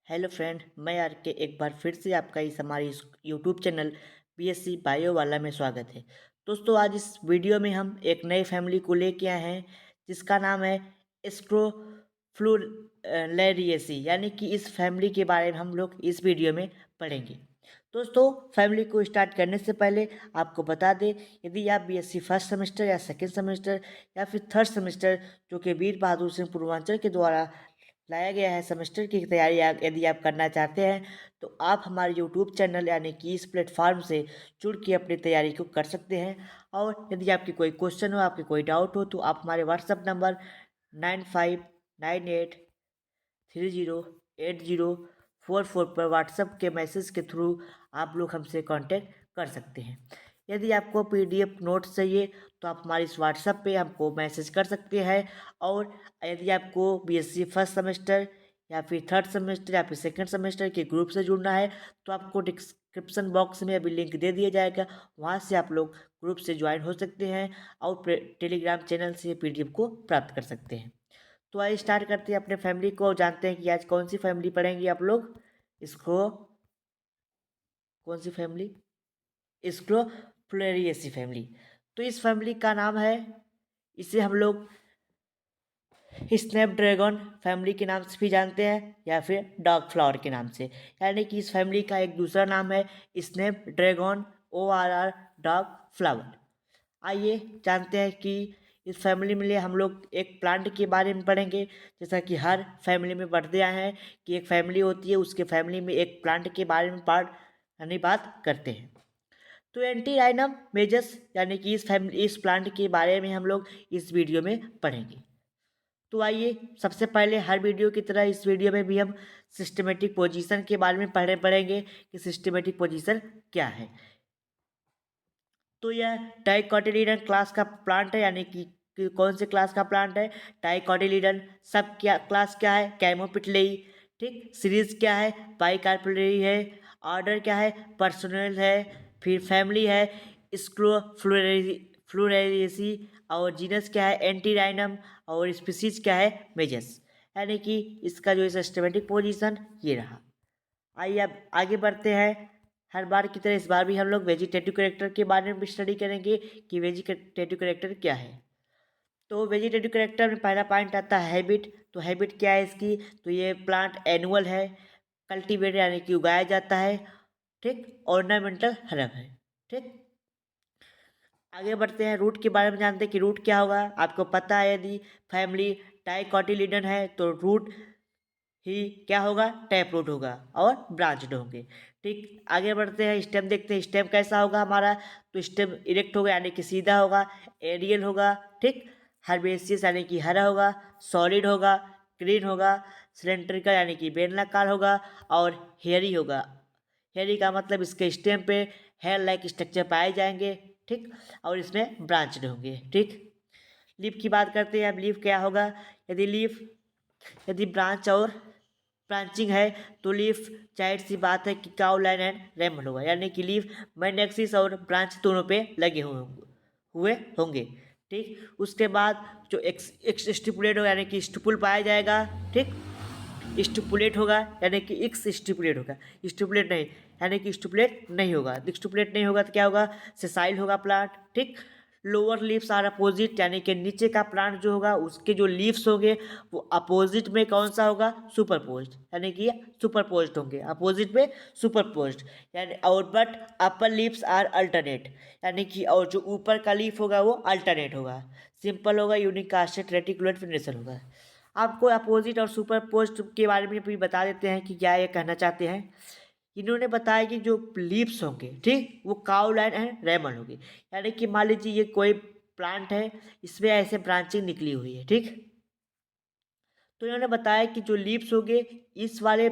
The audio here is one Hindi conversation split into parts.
हेलो फ्रेंड, मैं आर के एक बार फिर से आपका इस हमारे इस यूट्यूब चैनल बीएससी बायो वाला में स्वागत है। दोस्तों, आज इस वीडियो में हम एक नई फैमिली को लेके आए हैं जिसका नाम है एस्ट्रोफ्लूरेरिएसी, यानी कि इस फैमिली के बारे में हम लोग इस वीडियो में पढ़ेंगे। दोस्तों, फैमिली को स्टार्ट करने से पहले आपको बता दें, यदि आप बीएससी फर्स्ट सेमेस्टर या सेकेंड सेमेस्टर या फिर थर्ड सेमेस्टर जो कि वीर बहादुर सिंह पूर्वांचल के द्वारा लाया गया है सेमेस्टर की तैयारी यदि आप करना चाहते हैं तो आप हमारे यूट्यूब चैनल यानी कि इस प्लेटफॉर्म से जुड़ के अपनी तैयारी को कर सकते हैं। और यदि आपकी कोई क्वेश्चन हो, आपके कोई डाउट हो, तो आप हमारे व्हाट्सएप नंबर 9598308044 पर व्हाट्सएप के मैसेज के थ्रू आप लोग हमसे कांटेक्ट कर सकते हैं। यदि आपको पीडीएफ नोट्स चाहिए तो आप हमारे इस व्हाट्सएप पे हमको मैसेज कर सकते हैं। और यदि आपको बीएससी फर्स्ट सेमेस्टर या फिर थर्ड सेमेस्टर या फिर सेकंड सेमेस्टर के ग्रुप से जुड़ना है तो आपको डिस्क्रिप्शन बॉक्स में अभी लिंक दे दिया जाएगा, वहाँ से आप लोग ग्रुप से ज्वाइन हो सकते हैं और टेलीग्राम चैनल से पीडीएफ को प्राप्त कर सकते हैं। तो आइए स्टार्ट करते हैं अपने फैमिली को। जानते हैं कि आज कौन सी फैमिली पढ़ेंगे आप लोग। इसको कौन सी फैमिली? स्क्रोफुलेरिएसी फैमिली। तो इस फैमिली का नाम है, इसे हम लोग स्नैपड्रैगन फैमिली के नाम से भी जानते हैं या फिर डॉग फ्लावर के नाम से। यानी कि इस फैमिली का एक दूसरा नाम है स्नैपड्रैगन ORR डॉग फ्लावर। आइए जानते हैं कि इस फैमिली में लिए हम लोग एक प्लांट के बारे में पढ़ेंगे। जैसा कि हर फैमिली में पढ़ते आए हैं कि एक फैमिली होती है, उसके फैमिली में एक प्लांट के बारे में यानी बात करते हैं। तो एंटी राइनम मेजस यानी कि इस प्लांट के बारे में हम लोग इस वीडियो में पढ़ेंगे। तो आइए, सबसे पहले हर वीडियो की तरह इस वीडियो में भी हम सिस्टमेटिक पोजीशन के बारे में पढ़ेंगे कि सिस्टमेटिक पोजीशन क्या है। तो यह डाइकोटिलीडन क्लास का प्लांट है, यानी कि कौन से क्लास का प्लांट है? डाइकोटिलीडन। सब क्या क्लास क्या है? कैमोपिटलेई। ठीक, सीरीज क्या है? बाइकार्पुलेरी है। ऑर्डर क्या है? पर्सनल है। फिर फैमिली है स्क्रोफ्लुरेरिएसी। और जीनस क्या है? एंटीराइनम। और स्पीसीज क्या है? मेजस। यानी कि इसका जो सिस्टमेटिक पोजीशन ये रहा। आइए अब आगे बढ़ते हैं। हर बार की तरह इस बार भी हम लोग वेजिटेटिव कैरेक्टर के बारे में भी स्टडी करेंगे कि वेजिटेटिव कैरेक्टर क्या है। तो वेजिटेटिव कैरेक्टर में पहला पॉइंट आता है हैबिट। तो हैबिट क्या है इसकी? तो ये प्लांट एनुअल है, कल्टीवेट यानी कि उगाया जाता है। ठीक, ऑर्नामेंटल हर्ब है। ठीक, आगे बढ़ते हैं। रूट के बारे में जानते हैं कि रूट क्या होगा। आपको पता है, यदि फैमिली डाइकोटिलीडन है तो रूट ही क्या होगा? टैप रूट होगा और ब्रांच्ड होंगे। ठीक, आगे बढ़ते हैं। स्टेम देखते हैं, स्टेम कैसा होगा हमारा। तो स्टेम इरेक्ट होगा यानी कि सीधा होगा, एरियल होगा। ठीक, हर्बेसियस यानी कि हरा होगा, सॉलिड होगा, ग्रीन होगा, सिलेंड्रिकल यानी कि बेलनाकार होगा और हेयरी होगा। हेयरी का मतलब इसके स्टेम पे हेयर लाइक स्ट्रक्चर पाए जाएंगे। ठीक, और इसमें ब्रांच्ड होंगे। ठीक, लीफ की बात करते हैं। अब लीफ क्या होगा? यदि ब्रांच और ब्रांचिंग है तो लीफ, जाहिर सी बात है कि काउलाइन एंड रेमन होगा, यानी कि लीफ मेन एक्सिस और ब्रांच दोनों पे लगे हुए होंगे। ठीक, उसके बाद जो एक्स स्टिपुलेट होगा यानी कि स्टिपुल पाया जाएगा। ठीक, स्टिपुलेट होगा यानी कि एक्स स्टिपुलेट होगा, स्टिपुलेट नहीं यानी कि स्टिपुलेट नहीं होगा। स्टिपुलेट नहीं होगा तो क्या होगा? सेसाइल होगा प्लांट। ठीक, लोअर लीव्स आर अपोजिट यानी कि नीचे का प्लांट जो होगा उसके जो लीव्स होंगे वो अपोजिट में कौन सा होगा? सुपरपोज्ड, यानी कि सुपरपोज्ड होंगे, अपोजिट में सुपरपोज्ड। यानी और but upper leaves are alternate, यानी कि और जो ऊपर का लीफ होगा वो अल्टरनेट होगा, सिंपल होगा, यूनिकास्टेड रेटिकुलर फिनेशन होगा। आपको अपोजिट और सुपरपोज्ड के बारे में भी बता देते हैं कि क्या ये कहना चाहते हैं। इन्होंने बताया कि जो लीव्स होंगे, ठीक, वो काउलाइन एंड रेमन होगी। यानी कि मान लीजिए ये कोई प्लांट है, इसमें ऐसे ब्रांचिंग निकली हुई है। ठीक, तो इन्होंने बताया कि जो लीव्स होंगे इस वाले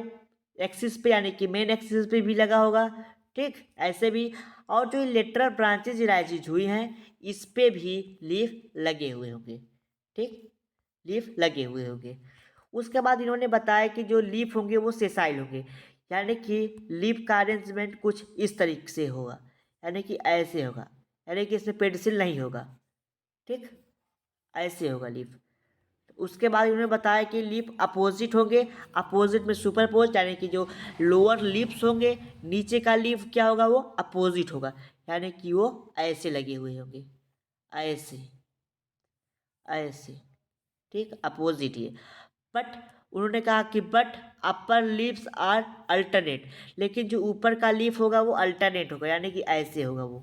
एक्सिस पे यानी कि मेन एक्सिस पे भी लगा होगा। ठीक, ऐसे भी। और जो लेटरल ब्रांचेज राइजेज हुई हैं इस पे भी लीफ लगे हुए होंगे। ठीक, लीफ लगे हुए होंगे। उसके बाद इन्होंने बताया कि जो लीफ होंगे वो सेसाइल होंगे, यानी कि लीफ का अरेंजमेंट कुछ इस तरीके से होगा, यानी कि ऐसे होगा, यानी कि इसमें पेडिसिल नहीं होगा। ठीक, ऐसे होगा लीफ। उसके बाद उन्होंने बताया कि लीफ अपोजिट होंगे, अपोजिट में सुपरपोज, यानी कि जो लोअर लीफ्स होंगे नीचे का लीफ क्या होगा वो अपोजिट होगा, यानी कि वो ऐसे लगे हुए होंगे, ऐसे ऐसे, ठीक, अपोजिट ये। बट उन्होंने कहा कि but upper leaves are alternate, लेकिन जो ऊपर का लीफ होगा वो अल्टरनेट होगा, यानी कि ऐसे होगा, वो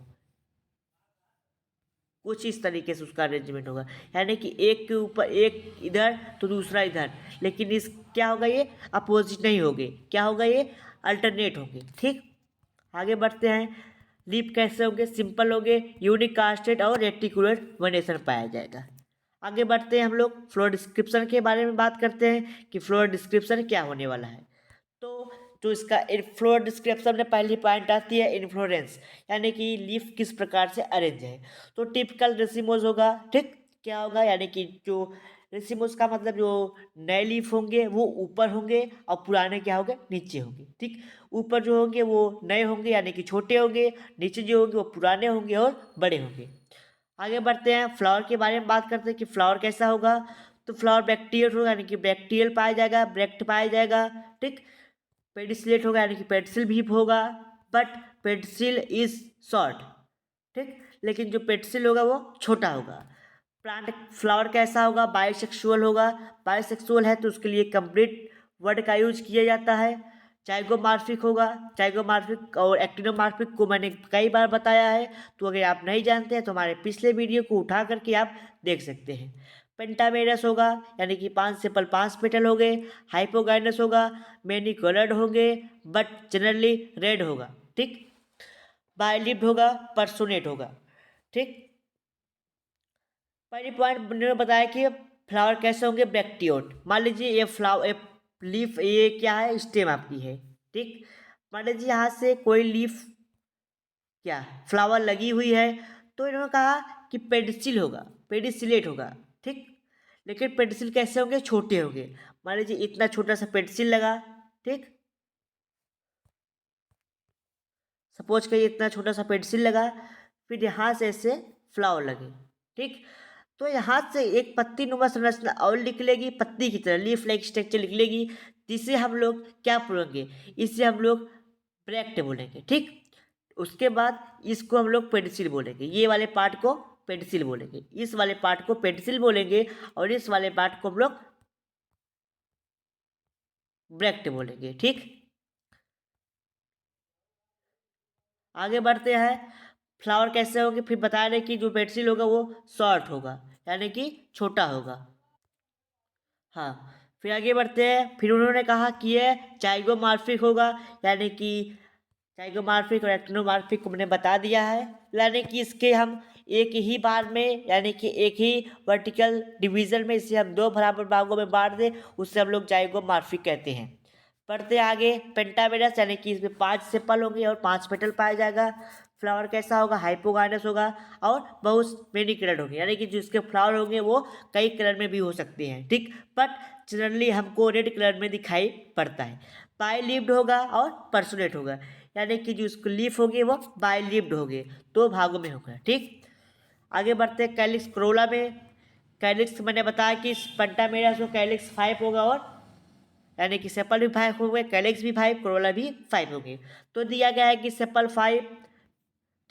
कुछ इस तरीके से उसका अरेंजमेंट होगा, यानी कि एक के ऊपर एक इधर तो दूसरा इधर, लेकिन इस क्या होगा ये अपोजिट नहीं होंगे, क्या होगा ये अल्टरनेट होंगे, ठीक। आगे बढ़ते हैं, लीफ कैसे होंगे, सिंपल होंगे, यूनिक कास्टेड और रेटिकुलर वेनेशन पाया जाएगा। आगे बढ़ते हैं हम लोग फ्लोर डिस्क्रिप्शन के बारे में बात करते हैं कि फ्लोर डिस्क्रिप्शन क्या होने वाला है। तो जो इसका फ्लोर डिस्क्रिप्शन में पहली पॉइंट आती है इन्फ्लोरेंस, यानी कि लीफ किस प्रकार से अरेंज है। तो टिपिकल रेसिमोज होगा, ठीक, क्या होगा, यानी कि जो रेसिमोज का मतलब जो नए लीफ होंगे वो ऊपर होंगे और पुराने क्या होंगे नीचे होंगे, ठीक। ऊपर जो होंगे वो नए होंगे यानी कि छोटे होंगे, नीचे जो होंगे वो पुराने होंगे और बड़े होंगे। आगे बढ़ते हैं, फ्लावर के बारे में बात करते हैं कि फ्लावर कैसा होगा। तो फ्लावर बैक्टीरियल होगा, यानी कि बैक्टीरियल पाया जाएगा, ब्रेक्ट पाया जाएगा, ठीक। पेडिसिलेट होगा, यानी कि पेडिसिल भी होगा, बट पेडिसिल इज शॉर्ट, ठीक, लेकिन जो पेडिसिल होगा वो छोटा होगा। प्लांट फ्लावर कैसा होगा, बायोसेक्सुअल होगा, बायोसेक्सुअल है तो उसके लिए कंप्लीट वर्ड का यूज किया जाता है। जाइगोमॉर्फिक होगा, जाइगोमॉर्फिक और एक्टिनोमॉर्फिक को मैंने कई बार बताया है, तो अगर आप नहीं जानते हैं तो हमारे पिछले वीडियो को उठा करके आप देख सकते हैं। पेंटामेरस होगा, यानी कि 5 सेपल 5 पेटल हो गए। हाइपोगाइनस होगा, मैनी कलर्ड होंगे बट जनरली रेड होगा, ठीक। बायलिप्ड होगा, परसोनेट होगा, ठीक। पहली पॉइंट उन्होंने बताया कि फ्लावर कैसे होंगे, ब्रैक्टियोट। मान लीजिए ये फ्लावर लीफ ये क्या है, स्टेम आपकी है, ठीक। मान लीजिए यहाँ से कोई लीफ क्या फ्लावर लगी हुई है, तो इन्होंने कहा कि पेडिसिल होगा, पेडिसिलेट होगा, ठीक। लेकिन पेडिसिल कैसे होंगे, छोटे होंगे। मान लीजिए इतना छोटा सा पेडिसिल लगा, ठीक, सपोज करिए इतना छोटा सा पेंसिल लगा, फिर यहाँ से ऐसे फ्लावर लगे, ठीक। तो यहाँ से एक पत्ती नुमा संरचना और निकलेगी, पत्ती की तरह लीफ लाइक स्ट्रक्चर निकलेगी, जिसे हम लोग क्या बोलेंगे, इसे हम लोग ब्रैक्ट बोलेंगे, ठीक। उसके बाद इसको हम लोग पेंसिल बोलेंगे, ये वाले पार्ट को पेंसिल बोलेंगे, इस वाले पार्ट को पेंसिल बोलेंगे, और इस वाले पार्ट को हम लोग ब्रैक्ट बोलेंगे, ठीक। आगे बढ़ते हैं, फ्लावर कैसे होंगे, फिर बता रहे कि जो पेंसिल होगा वो शॉर्ट होगा, यानी कि छोटा होगा। हाँ, फिर आगे बढ़ते हैं, फिर उन्होंने कहा कि ये जाइगोमॉर्फिक होगा, यानी कि जाइगोमॉर्फिक और एक्टिनोमॉर्फिक को मैंने बता दिया है, यानी कि इसके हम एक ही बार में, यानी कि एक ही वर्टिकल डिवीजन में इसे हम दो बराबर भागों में बांट दें, उससे हम लोग जाइगोमॉर्फिक कहते हैं। बढ़ते आगे, पेंटामेरस, यानी कि इसमें 5 सेपल होंगे और 5 पेटल पाया जाएगा। फ्लावर कैसा होगा, हाइपोगाइनस होगा और बहुत मेनी कलर होंगे, यानी कि जिसके फ्लावर होंगे वो कई कलर में भी हो सकते हैं, ठीक, बट जनरली हमको रेड कलर में दिखाई पड़ता है। बाई होगा और पर्सोनेट होगा, यानी कि जो उसको लीफ होगी वो बाई होंगे, 2 भागों में होगा, ठीक। आगे बढ़ते हैं, कैलिक्स क्रोला में, कैलिक्स मैंने बताया कि पेंटामेरस को कैलिक्स 5 होगा, और यानी कि सेपल भी 5 हो गए, कैलिक्स भी 5, कोरोला भी 5 हो गए। तो दिया गया है कि सेपल 5,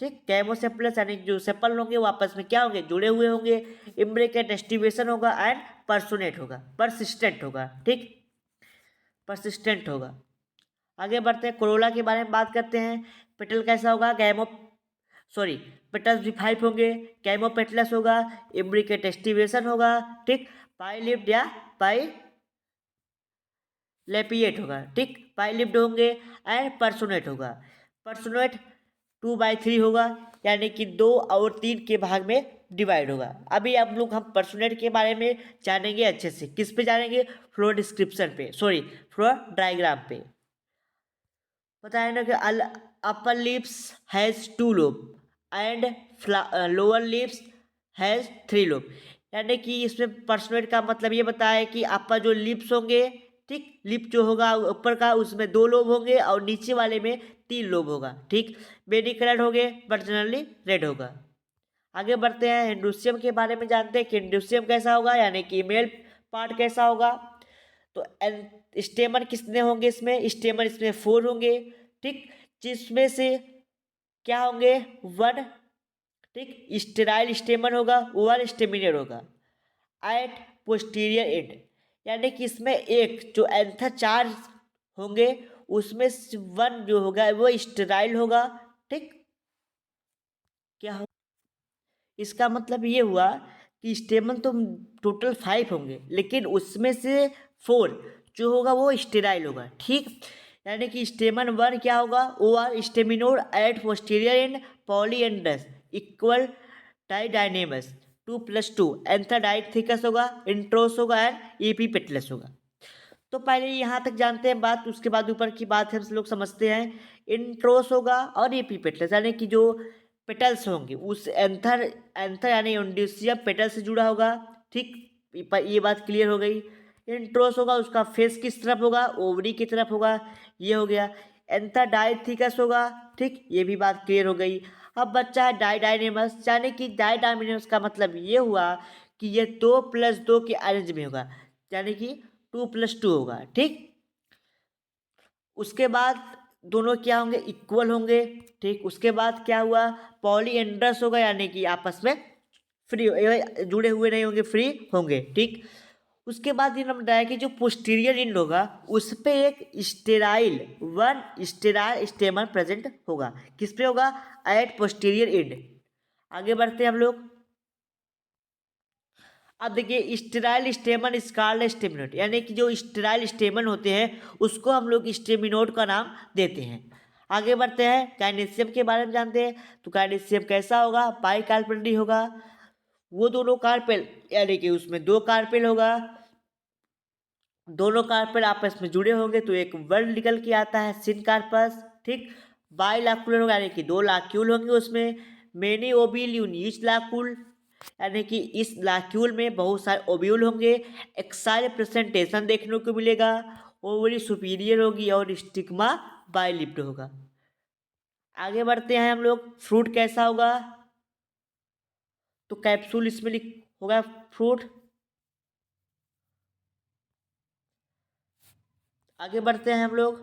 ठीक, कैमोसेपलस, यानी जो सेपल होंगे वो आपस में क्या होंगे, जुड़े हुए होंगे। इम्ब्रेकेट एस्टिवेशन होगा एंड पर्सोनेट होगा, परसिस्टेंट होगा, ठीक, परसिस्टेंट होगा। आगे बढ़ते हैं, कोरोला के बारे में बात करते हैं। पेटल कैसा होगा, सॉरी, पेटल्स भी 5 होंगे, कैमोपेटलस होगा, इम्ब्रिकेट एस्टिवेशन होगा, ठीक, पाई या पाई लेपिएट होगा, ठीक, पाइलिप्ड होंगे एंड पर्सोनेट होगा। पर्सोनेट 2/3 होगा, यानी कि 2 और 3 के भाग में डिवाइड होगा। अभी हम पर्सोनेट के बारे में जानेंगे अच्छे से, किस पे जानेंगे, फ्लोर डिस्क्रिप्शन पे, सॉरी फ्लोर डायग्राम पे। बताया ना कि upper lips has 2 lobe and lower lips has 3 lobe, यानी कि इसमें पर्सनल का मतलब ये बताया है कि अपर जो लिप्स होंगे, ठीक, लिप जो होगा ऊपर का उसमें 2 लोब होंगे और नीचे वाले में 3 लोब होगा, ठीक। बेनी कलर होंगे बट जनरली रेड होगा। आगे बढ़ते हैं, इंडोसियम के बारे में जानते हैं कि इंडोसियम कैसा होगा, यानी कि मेल पार्ट कैसा होगा, तो स्टेमन कितने होंगे इसमें, स्टेमन इसमें 4 होंगे, ठीक, जिसमें से क्या होंगे 1, ठीक, स्टेराइल स्टेमन होगा, 1 स्टेमिनर होगा एट पोस्टीरियर एंड, यानी कि इसमें एक जो एंथर 4 होंगे उसमें से 1 जो होगा वो स्टेराइल होगा, ठीक, क्या हो, इसका मतलब ये हुआ कि स्टेमन तो टोटल 5 होंगे लेकिन उसमें से 4 जो होगा वो स्टेराइल होगा, ठीक, यानी कि स्टेमन 1 क्या होगा, or staminode at posterior end polyandrous equal didynamous 2+2 anther dithecous होगा, इंट्रोस होगा एंड एपीपेटलस होगा। तो पहले यहाँ तक जानते हैं बात, उसके बाद ऊपर की बात हम लोग समझते हैं। इंट्रोस होगा और एपीपेटलस यानी कि जो पेटल्स होंगे उस एंथर एंथर यानी इंड्यूसियम पेटल से जुड़ा होगा, ठीक, ये बात क्लियर हो गई। इंट्रोस होगा उसका फेस किस तरफ होगा, ओवरी की तरफ होगा, ये हो गया। एंथर डाइथिकस होगा, ठीक, ये भी बात क्लियर हो गई। अब बच्चा है डाइडाइनेमस, यानी कि डाइडाइनेमस का मतलब ये हुआ कि ये 2+2 के अरेंज में होगा, यानी कि 2+2 होगा, ठीक। उसके बाद दोनों क्या होंगे, इक्वल होंगे, ठीक। उसके बाद क्या हुआ, पॉलीएंड्रस होगा यानी कि आपस में फ्री जुड़े हुए नहीं होंगे, फ्री होंगे, ठीक। उसके बाद ये हम बताया कि जो पोस्टीरियर एंड होगा उस पे एक स्टेराइल 1 स्टेराइल स्टेमन प्रेजेंट होगा, किस पे होगा, एट पोस्टीरियर एंड। आगे बढ़ते हैं हम लोग। अब देखिए स्टेराइल स्टेमन स्कार्ल स्टेमिनोड, यानी कि जो स्टेराइल स्टेमन होते हैं उसको हम लोग स्टेमिनोड का नाम देते हैं। आगे बढ़ते हैं, काइनेसियम के बारे में जानते हैं। तो काइनेसियम कैसा होगा, पाई कार्पेली होगा, वो दोनों कार्पेल यानी कि उसमें 2 कार्पेल होगा, दोनों कार्पेल आपस में जुड़े होंगे तो एक वर्ड निकल के आता है सिनकार्पस, ठीक। बाइलाकुलर होगा यानी कि 2 लाक्यूल होंगे उसमें, मेनी ओबिल यूनिच लाकुल यानी कि इस लाक्यूल में बहुत सारे ओब्यूल होंगे, एक्साइल प्रेजेंटेशन देखने को मिलेगा, ओवरी सुपीरियर होगी और स्टिग्मा बाइलिप्ट होगा। आगे बढ़ते हैं हम लोग, फ्रूट कैसा होगा, तो कैप्सूल इसमें होगा फ्रूट। आगे बढ़ते हैं हम लोग,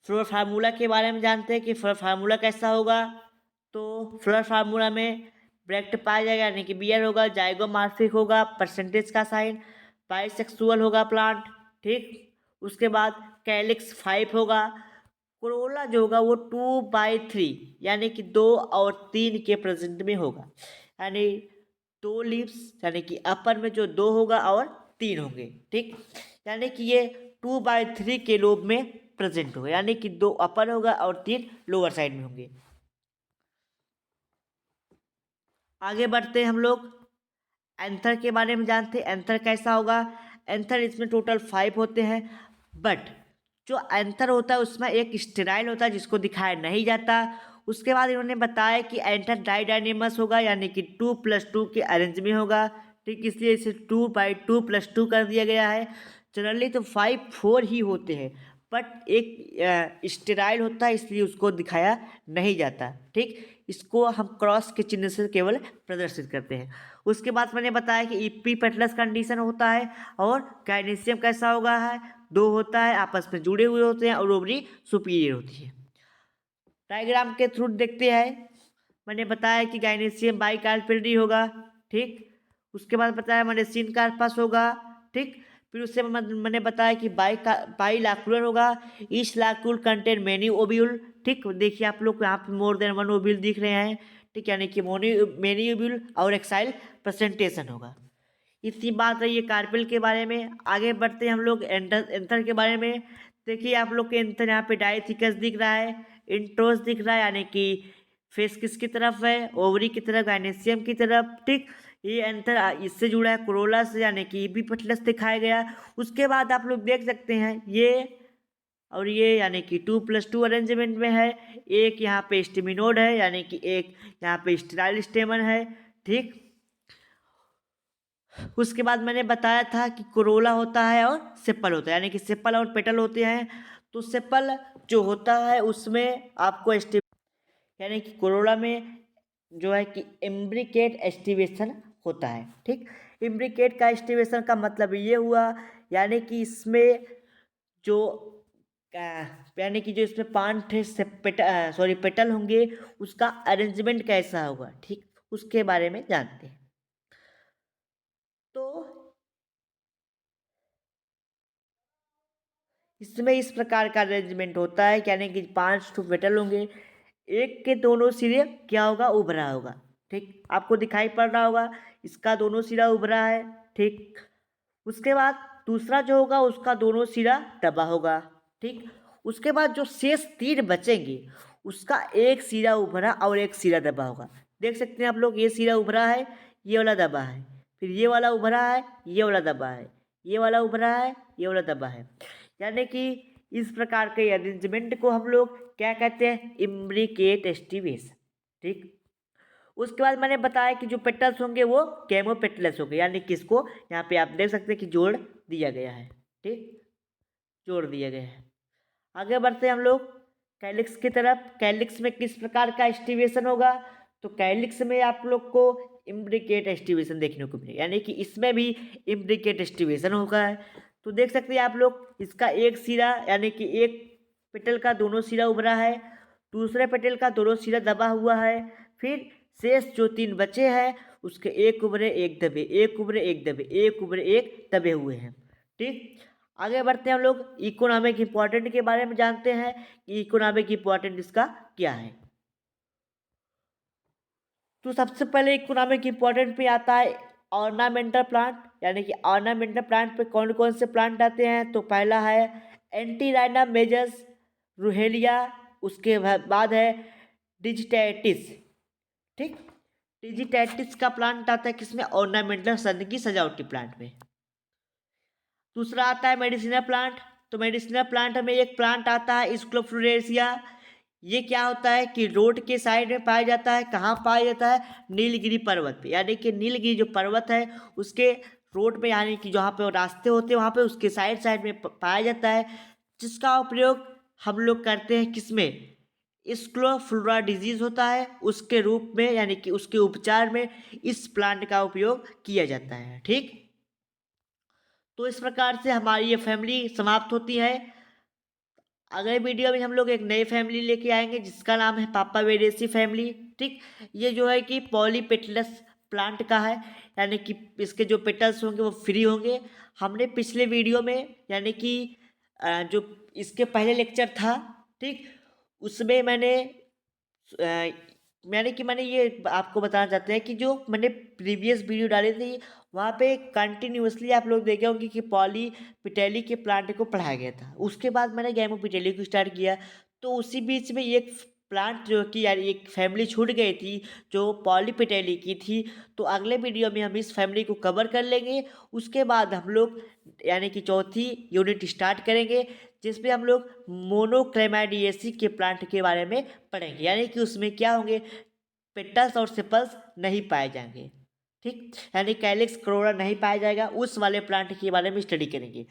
फ्लोर फार्मूला के बारे में जानते हैं कि फ्लोर फार्मूला कैसा होगा। तो फ्लोर फार्मूला में ब्रैक्ट पाया जाएगा यानी कि बियर होगा, जाइगोमॉर्फिक होगा, परसेंटेज का साइन, बाइसेक्सुअल होगा प्लांट, ठीक। उसके बाद कैलिक्स 5 होगा, कोरोला जो होगा वो 2/3 यानी कि 2 और 3 के प्रेजेंट में होगा, यानी 2 लीव्स यानी कि अपर में जो 2 होगा और 3 होंगे, ठीक, यानी कि ये 2/3 के लोब में प्रेजेंट होगा, यानी कि 2 अपर होगा और 3 लोअर साइड में होंगे। आगे बढ़ते हैं हम लोग, एंथर के बारे में जानते हैं। एंथर कैसा होगा, एंथर इसमें टोटल 5 होते हैं, बट जो एंथर होता है उसमें एक स्टेराइल होता है जिसको दिखाया नहीं जाता। उसके बाद इन्होंने बताया कि एंथर डाइडाइनेमस होगा यानी कि 2+2 के अरेंज में होगा, ठीक, इसलिए इसे 2/2+2 कर दिया गया है। जनरली तो 5-4 ही होते हैं, बट एक स्टेराइल होता है इसलिए उसको दिखाया नहीं जाता, ठीक। इसको हम क्रॉस के चिन्ह से केवल प्रदर्शित करते हैं। उसके बाद मैंने बताया कि इपीपेटलस कंडीशन होता है और गाइनेसियम कैसा होगा है, 2 होता है, आपस में जुड़े हुए होते हैं और ओवरी सुपीरियर होती है। डायग्राम के थ्रू देखते हैं, मैंने बताया कि गाइनेसियम बाइकार्पेली होगा, ठीक। उसके बाद बताया मैंने सिनकार्पस होगा, ठीक। फिर उससे मैंने बताया कि बाइलाकुलर होगा, ईच लाकुल कंटेन मेनी ओब्यूल, ठीक। देखिए आप लोग यहाँ पे मोर देन 1 ओब्यूल दिख रहे हैं, ठीक, यानी कि मेनी ओब्यूल और एक्साइल प्रेजेंटेशन होगा। इतनी बात रही है कार्पेल के बारे में। आगे बढ़ते हैं हम लोग एंथर के बारे में। देखिए आप लोग के एंथर यहाँ पे डाइथिकस दिख रहा है, इंट्रोस दिख रहा है यानी कि फेस किसकी तरफ है, ओवरी की तरफ, गाइनेसियम की तरफ, ठीक। ये एंथर इससे जुड़ा है कोरोला से यानी कि एपीपेटलस दिखाया गया। उसके बाद आप लोग देख सकते हैं ये और ये यानी कि 2+2 अरेंजमेंट में है, एक यहाँ पे स्टेमिनोड है यानी कि एक यहाँ पे स्टेराइल स्टेमन है, ठीक। उसके बाद मैंने बताया था कि कोरोला होता है और सेपल होता है, यानी कि सेपल और पेटल होते हैं। तो सेपल जो होता है उसमें आपको यानी कि कोरोला में जो है कि एम्ब्रिकेट एस्टिवेशन होता है, ठीक। इम्ब्रिकेट का एस्टिवेशन का मतलब ये हुआ, यानी कि इसमें जो यानी कि जो इसमें पांच से पेटल होंगे, उसका अरेंजमेंट कैसा होगा, ठीक, उसके बारे में जानते हैं। तो इसमें इस प्रकार का अरेंजमेंट होता है, यानी कि पांच ठो पेटल होंगे, एक के दोनों सिरे क्या होगा, उभरा होगा, ठीक, आपको दिखाई पड़ रहा होगा, इसका दोनों सिरा उभरा है, ठीक। उसके बाद दूसरा जो होगा उसका दोनों सिरा दबा होगा, ठीक। उसके बाद जो शेष तीन बचेंगे उसका एक सिरा उभरा और एक सिरा दबा होगा। देख सकते हैं आप लोग, ये सिरा उभरा है, ये वाला दबा है, फिर ये वाला उभरा है, ये वाला दबा है, ये वाला उभरा है, ये वाला दबा है, यानी कि इस प्रकार के अरेंजमेंट को हम लोग क्या कहते हैं, इम्ब्रिकेट एस्टिवेशन, ठीक। उसके बाद मैंने बताया कि जो पेटल्स होंगे वो केमोपेटलस होंगे, यानी कि इसको यहाँ पे आप देख सकते हैं कि जोड़ दिया गया है, ठीक, जोड़ दिया गया है। आगे बढ़ते हैं हम लोग कैलिक्स की तरफ। कैलिक्स में किस प्रकार का एस्टिवेशन होगा, तो कैलिक्स में आप लोग को इम्ब्रिकेट एस्टिवेशन देखने को मिलेगा, यानी कि इसमें भी इम्ब्रिकेट एस्टिवेशन होगा। तो देख सकते हैं आप लोग, इसका एक सिरा यानी कि एक पेटल का दोनों सिरा उभरा है, दूसरे पेटल का दोनों सिरा दबा हुआ है, फिर शेष जो तीन बचे हैं उसके एक उभरे एक दबे, एक उभरे एक दबे, एक उभरे एक दबे हुए हैं, ठीक। आगे बढ़ते हैं हम लोग इकोनॉमिक इम्पोर्टेंट के बारे में जानते हैं कि इकोनॉमिक इम्पोर्टेंट इसका क्या है। तो सबसे पहले इकोनॉमिक इम्पोर्टेंट पे आता है ऑर्नामेंटल प्लांट, यानी कि ऑर्नामेंटल प्लांट पे कौन कौन से प्लांट आते हैं, तो पहला है एंटीराइनम मेजस रूहेलिया, उसके बाद है डिजिटेटिस, ठीक। डिजिटेटिस का प्लांट आता है किसमें, ऑर्नामेंटल सन की सजावटी प्लांट में। दूसरा आता है मेडिसिनल प्लांट, तो मेडिसिनल प्लांट में एक प्लांट आता है स्क्लोफ्लोरेसिया। ये क्या होता है कि रोड के साइड में पाया जाता है, कहाँ पाया जाता है, नीलगिरी पर्वत पे, यानी कि नीलगिरी जो पर्वत है उसके रोड पे, यानी कि जहाँ पे रास्ते होते हैं वहाँ पे उसके साइड साइड में पाया जाता है, जिसका उपयोग हम लोग करते हैं किसमें, स्क्लोफ्लोरा डिजीज होता है उसके रूप में, यानी कि उसके उपचार में इस प्लांट का उपयोग किया जाता है, ठीक। तो इस प्रकार से हमारी ये फैमिली समाप्त होती है। अगले वीडियो में हम लोग एक नई फैमिली लेके आएंगे जिसका नाम है पापा वेडेसी फैमिली, ठीक। ये जो है कि पॉलीपेटलस प्लांट का है, यानी कि इसके जो पेटल्स होंगे वो फ्री होंगे। हमने पिछले वीडियो में, यानी कि जो इसके पहले लेक्चर था, ठीक, उसमें अ, मैंने ये आपको बताना चाहते हैं कि जो मैंने प्रीवियस वीडियो डाली थी वहाँ पे कंटिन्यूअसली आप लोग देखे होंगे कि पॉली पिटेली के प्लांट को पढ़ाया गया था, उसके बाद मैंने गैमो पिटेली को स्टार्ट किया। तो उसी बीच में एक प्लांट जो कि यार एक फैमिली छूट गई थी जो पॉली पिटेली की थी, तो अगले वीडियो में हम इस फैमिली को कवर कर लेंगे। उसके बाद हम लोग यानी कि चौथी यूनिट स्टार्ट करेंगे जिसमें हम लोग मोनोक्लेमाइडिएसी के प्लांट के बारे में पढ़ेंगे, यानी कि उसमें क्या होंगे, पेटल्स और सेपल्स नहीं पाए जाएंगे, ठीक, यानी कैलिक्स क्लोरा नहीं पाया जाएगा, उस वाले प्लांट के बारे में स्टडी करेंगे।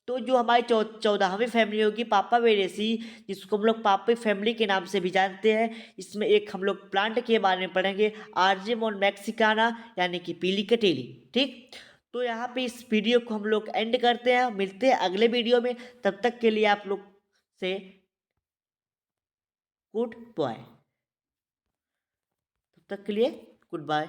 तो जो हमारी 14वीं फैमिली होगी पापा वेरेसी, जिसको हम लोग पापा फैमिली के नाम से भी जानते हैं, इसमें एक हम लोग प्लांट के बारे में पढ़ेंगे आर्जेमोन मैक्सिकाना, यानी कि पीली कटेली, ठीक। तो यहाँ पे इस वीडियो को हम लोग एंड करते हैं, मिलते हैं अगले वीडियो में, तब तक के लिए आप लोग से गुड बाय, तब तक के लिए गुड बाय।